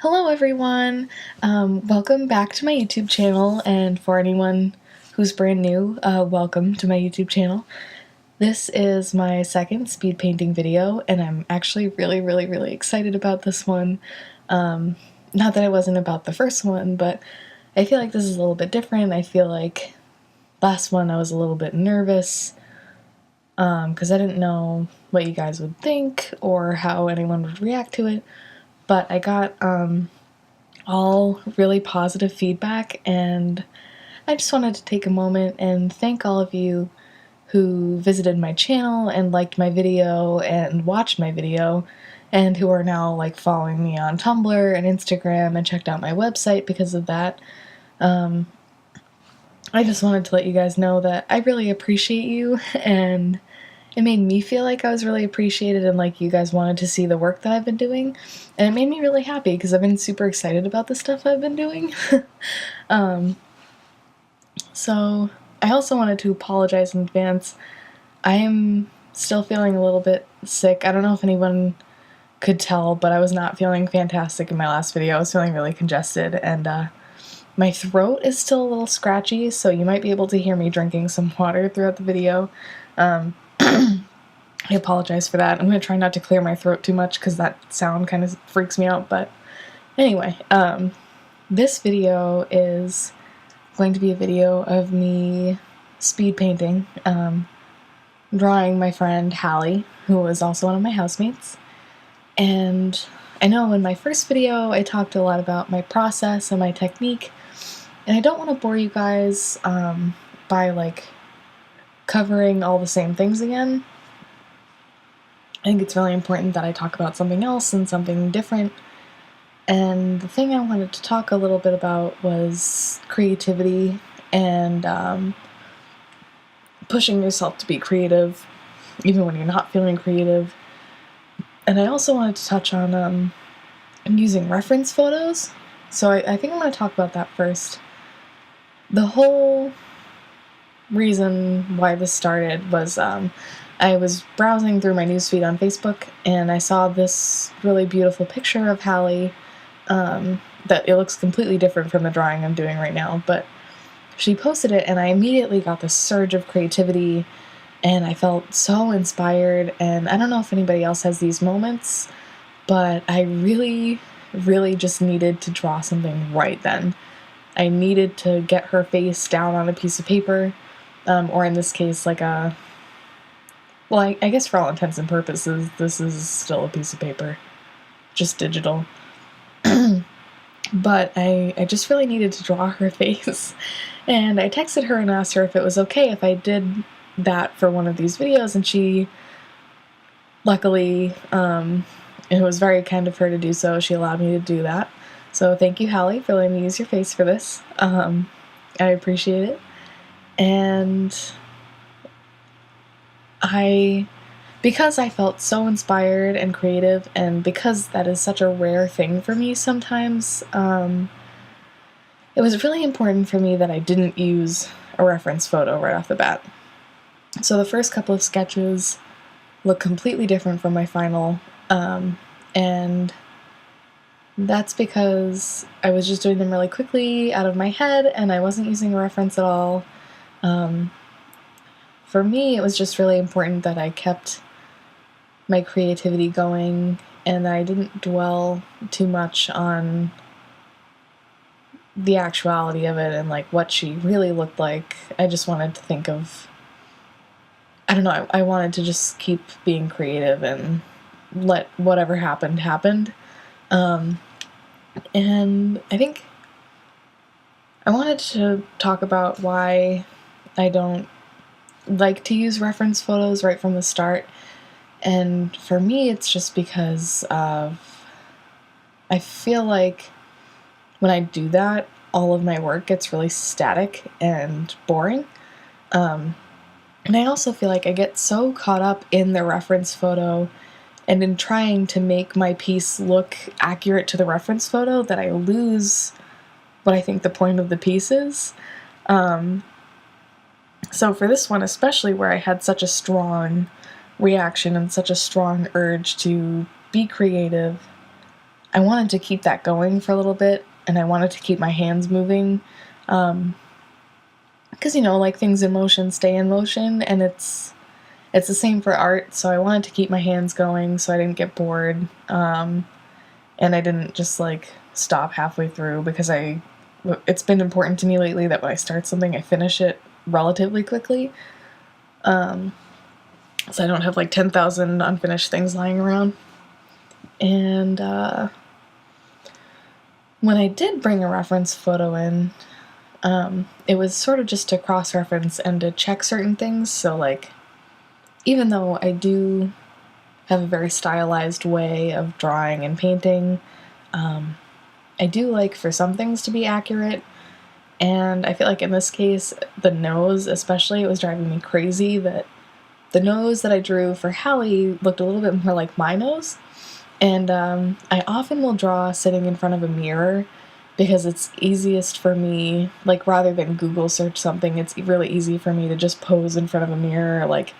Hello everyone! Welcome back to my YouTube channel, and for anyone who's brand new, welcome to my YouTube channel. This is my second speed painting video, and I'm actually really excited about this one. Not that it wasn't about the first one, but I feel like this is a little bit different. I feel like last one I was a little bit nervous, because I didn't know what you guys would think or how anyone would react to it. But I got all really positive feedback, and I just wanted to take a moment and thank all of you who visited my channel and liked my video and watched my video, and who are now like following me on Tumblr and Instagram and checked out my website because of that. I just wanted to let you guys know that I really appreciate you, and it made me feel like I was really appreciated and like you guys wanted to see the work that I've been doing. And it made me really happy because I've been super excited about the stuff I've been doing. So I also wanted to apologize in advance. I am still feeling a little bit sick. I don't know if anyone could tell, but I was not feeling fantastic in my last video. I was feeling really congested, and my throat is still a little scratchy, so you might be able to hear me drinking some water throughout the video. I apologize for that. I'm going to try not to clear my throat too much because that sound kind of freaks me out, but anyway, this video is going to be a video of me speed painting, drawing my friend Halle, who was also one of my housemates. And I know in my first video I talked a lot about my process and my technique, and I don't want to bore you guys by like covering all the same things again. I think it's really important that I talk about something else and something different. And the thing I wanted to talk a little bit about was creativity and pushing yourself to be creative even when you're not feeling creative. And I also wanted to touch on using reference photos. So I think I'm going to talk about that first. The whole reason why this started was I was browsing through my newsfeed on Facebook, and I saw this really beautiful picture of Halle that it looks completely different from the drawing I'm doing right now, but she posted it and I immediately got this surge of creativity and I felt so inspired. And I don't know if anybody else has these moments, but I really just needed to draw something right then. I needed to get her face down on a piece of paper, or in this case like a, well, I guess for all intents and purposes this is still a piece of paper, just digital. But I just really needed to draw her face, and I texted her and asked her if it was okay if I did that for one of these videos, and she, luckily, it was very kind of her to do so, she allowed me to do that. So thank you, Halle, for letting me use your face for this. I appreciate it. And because I felt so inspired and creative, and because that is such a rare thing for me sometimes, it was really important for me that I didn't use a reference photo right off the bat. So the first couple of sketches look completely different from my final, and that's because I was just doing them really quickly out of my head, and I wasn't using a reference at all. For me, it was just really important that I kept my creativity going and that I didn't dwell too much on the actuality of it and like what she really looked like. I just wanted to think of, I don't know, I wanted to just keep being creative and let whatever happened. And I think I wanted to talk about why I don't like to use reference photos right from the start. And for me, it's just because of, I feel like when I do that, all of my work gets really static and boring. And I also feel like I get so caught up in the reference photo and in trying to make my piece look accurate to the reference photo that I lose what I think the point of the piece is. So for this one especially, where I had such a strong reaction and such a strong urge to be creative, I wanted to keep that going for a little bit, and I wanted to keep my hands moving, because, like, things in motion stay in motion, and it's the same for art, so I wanted to keep my hands going so I didn't get bored, and I didn't just, like, stop halfway through, because it's been important to me lately that when I start something, I finish it relatively quickly, so I don't have, like, 10,000 unfinished things lying around. And when I did bring a reference photo in, it was sort of just to cross-reference and to check certain things. So, like, even though I do have a very stylized way of drawing and painting, I do like for some things to be accurate. And I feel like in this case, the nose especially, it was driving me crazy that the nose that I drew for Halle looked a little bit more like my nose. And I often will draw sitting in front of a mirror because it's easiest for me, like, rather than Google search something, it's really easy for me to just pose in front of a mirror, like,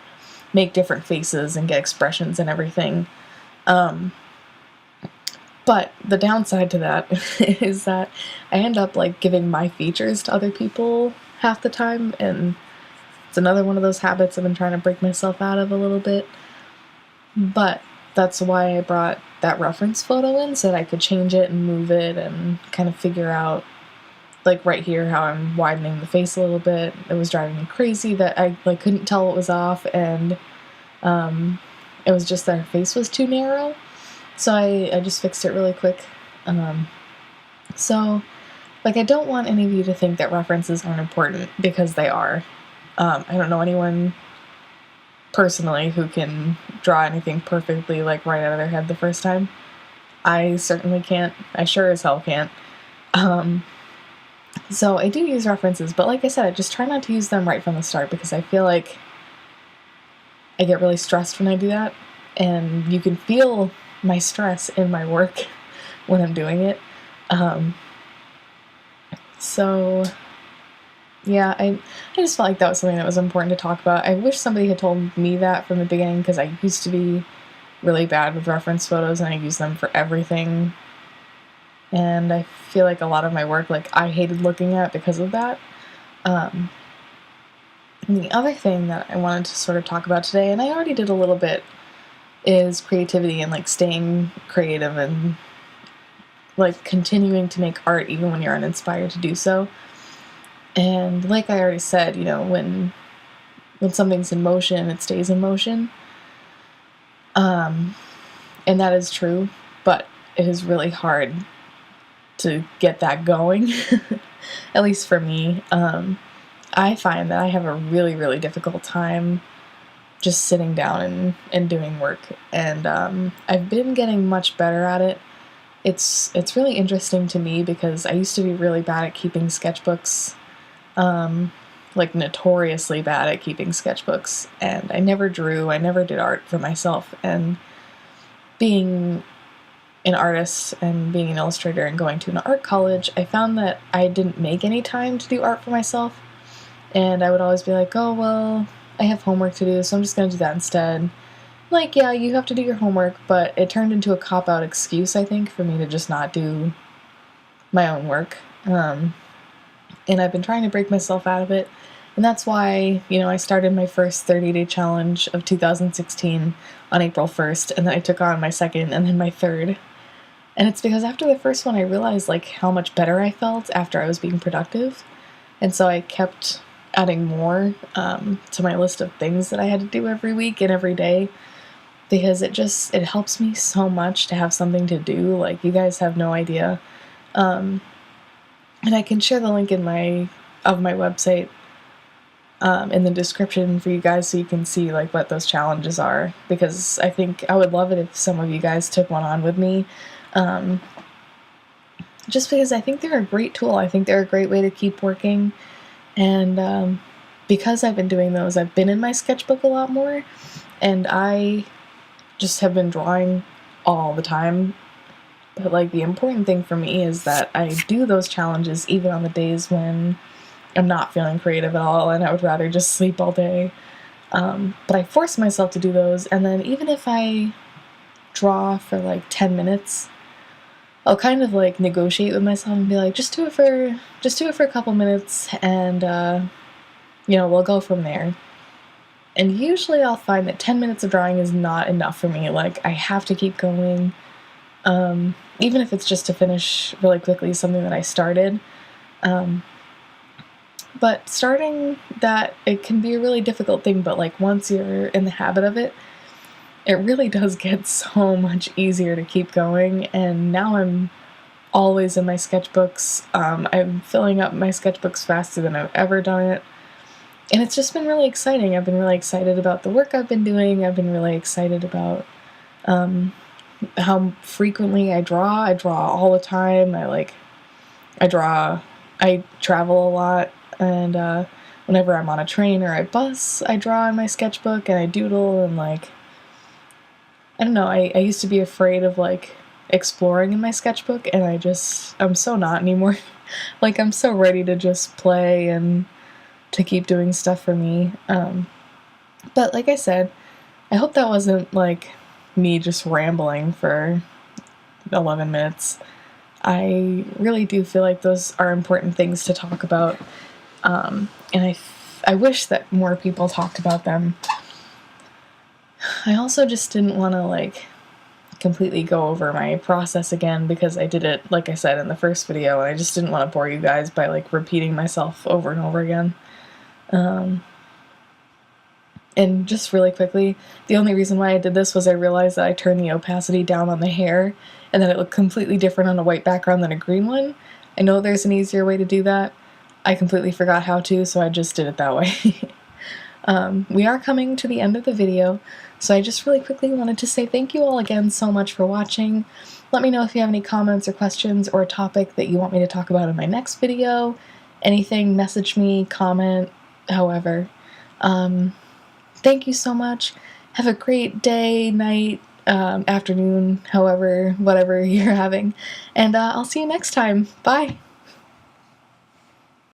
make different faces and get expressions and everything. But the downside to that is that I end up, like, giving my features to other people half the time, and it's another one of those habits I've been trying to break myself out of a little bit. But that's why I brought that reference photo in, so that I could change it and move it and kind of figure out, like, right here how I'm widening the face a little bit. It was driving me crazy that I, like, couldn't tell what was off, and it was just that her face was too narrow. So I just fixed it really quick. So, like, I don't want any of you to think that references aren't important, because they are. I don't know anyone personally who can draw anything perfectly, like, right out of their head the first time. I certainly can't. I sure as hell can't. So I do use references, but like I said, I just try not to use them right from the start, because I feel like I get really stressed when I do that, and you can feel my stress in my work when I'm doing it. So yeah, I just felt like that was something that was important to talk about. I wish somebody had told me that from the beginning, because I used to be really bad with reference photos, and I use them for everything. And I feel like a lot of my work, like, I hated looking at because of that. And the other thing that I wanted to sort of talk about today, and I already did a little bit, is creativity and, like, staying creative and, like, continuing to make art even when you're uninspired to do so. And like I already said, when something's in motion, it stays in motion. And that is true, but it is really hard to get that going, at least for me. I find that I have a really, really difficult time just sitting down and doing work, and I've been getting much better at it. It's really interesting to me, because I used to be really bad at keeping sketchbooks, like, notoriously bad at keeping sketchbooks, and I never drew, I never did art for myself. And being an artist and being an illustrator and going to an art college, I found that I didn't make any time to do art for myself, and I would always be like, oh, well, I have homework to do, so I'm just gonna do that instead. Like, yeah, you have to do your homework, but it turned into a cop-out excuse, I think, for me to just not do my own work. And I've been trying to break myself out of it, and that's why, I started my first 30-day challenge of 2016 on April 1st, and then I took on my second and then my third. And it's because after the first one, I realized, like, how much better I felt after I was being productive, and so I kept adding more to my list of things that I had to do every week and every day, because it helps me so much to have something to do. Like, you guys have no idea. And I can share the link of my website in the description for you guys, so you can see, like, what those challenges are, because I think I would love it if some of you guys took one on with me, just because I think they're a great tool. I think they're a great way to keep working, and because I've been doing those, I've been in my sketchbook a lot more, and I just have been drawing all the time. But, like, the important thing for me is that I do those challenges even on the days when I'm not feeling creative at all, and I would rather just sleep all day. But I force myself to do those, and then even if I draw for, like, 10 minutes, I'll kind of like negotiate with myself and be like, just do it for a couple minutes, and you know, we'll go from there. And usually I'll find that 10 minutes of drawing is not enough for me. Like, I have to keep going, even if it's just to finish really quickly something that I started. But starting that, it can be a really difficult thing, but like once you're in the habit of it, it really does get so much easier to keep going. And now I'm always in my sketchbooks. I'm filling up my sketchbooks faster than I've ever done it. And it's just been really exciting. I've been really excited about the work I've been doing. I've been really excited about how frequently I draw. I draw all the time. I travel a lot, and whenever I'm on a train or a bus, I draw in my sketchbook and I doodle, and like, I don't know, I used to be afraid of like exploring in my sketchbook, and I'm so not anymore. Like, I'm so ready to just play and to keep doing stuff for me. But like I said, I hope that wasn't like me just rambling for 11 minutes. I really do feel like those are important things to talk about, and I wish that more people talked about them. I also just didn't want to like completely go over my process again, because I did it, like I said, in the first video, and I just didn't want to bore you guys by like repeating myself over and over again. And just really quickly, the only reason why I did this was I realized that I turned the opacity down on the hair and that it looked completely different on a white background than a green one. I know there's an easier way to do that. I completely forgot how to, so I just did it that way. We are coming to the end of the video, so I just really quickly wanted to say thank you all again so much for watching. Let me know if you have any comments or questions or a topic that you want me to talk about in my next video. Anything, message me, comment, however. Thank you so much. Have a great day, night, afternoon, however, whatever you're having. And I'll see you next time. Bye!